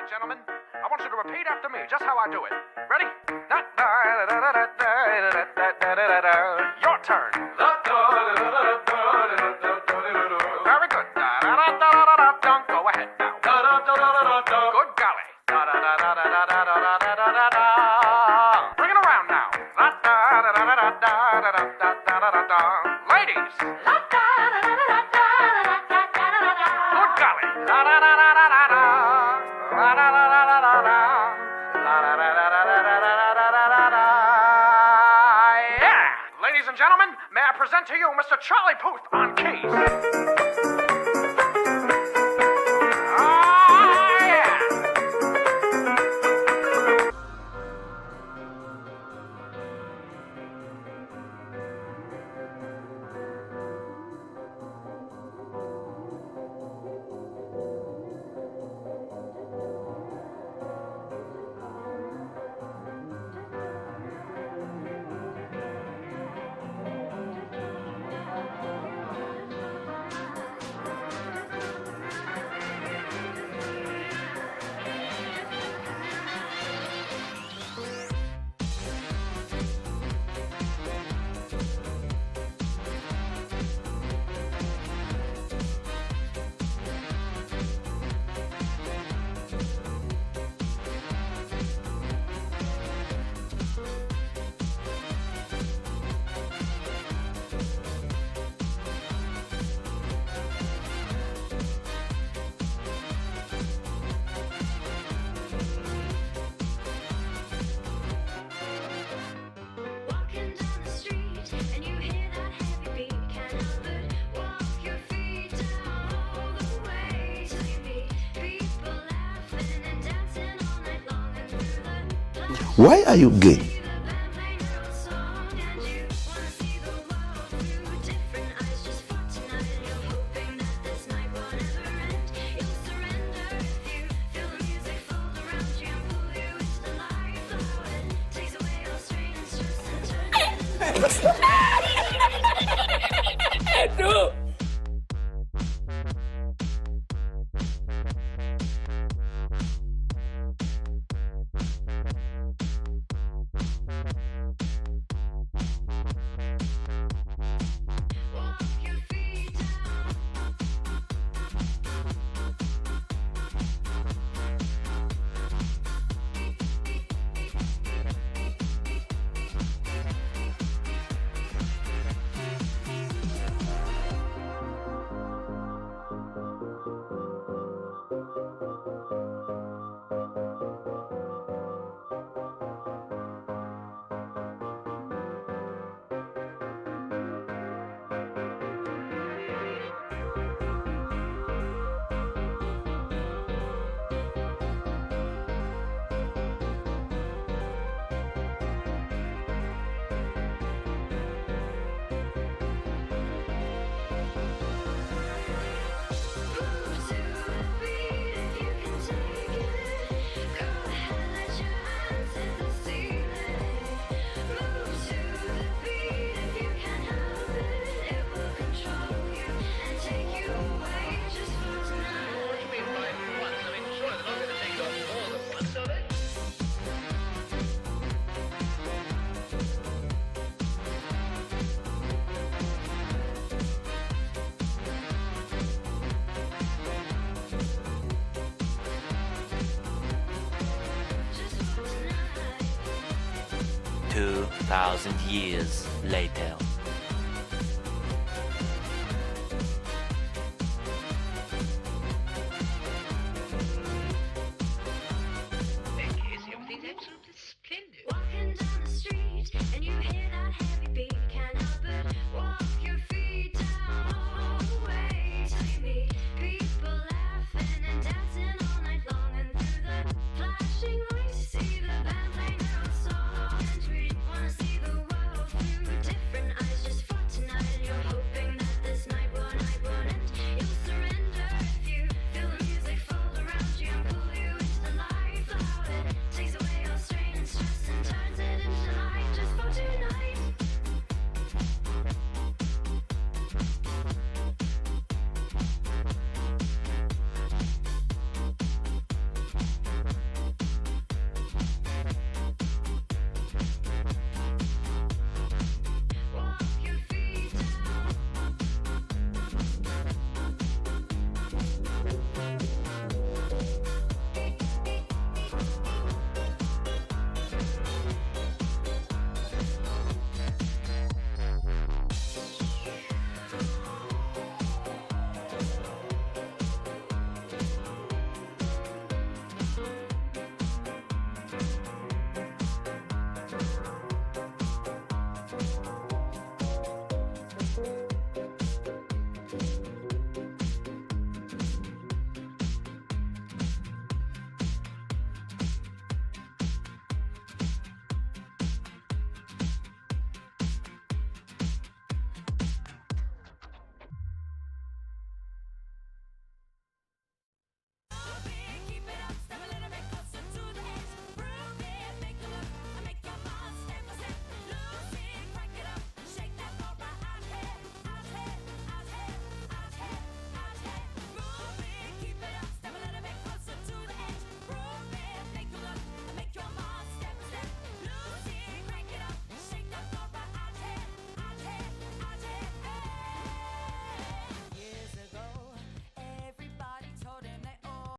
right, gentlemen. I want you to repeat after me, just how I do it. Ready? Your turn. Very good. Go ahead now. Good golly. Bring it around now. Ladies. Good golly. Yeah! Ladies and gentlemen, may I present to you Mr. Charlie Puth on keys. Yeah! Walking down the street and you hear that heavy beat, can't help but walk your feet down all the way till you meet people laughing and dancing all night long, and through the Why are you gay? the band playing your old song, and you wanna see the world through different eyes just for tonight, and you're hoping that this night will never end. You'll surrender if you feel the music fold around you and pull you into the light flow. It takes away all strain and stress and turns it into walk your feet down. 2,000 years later.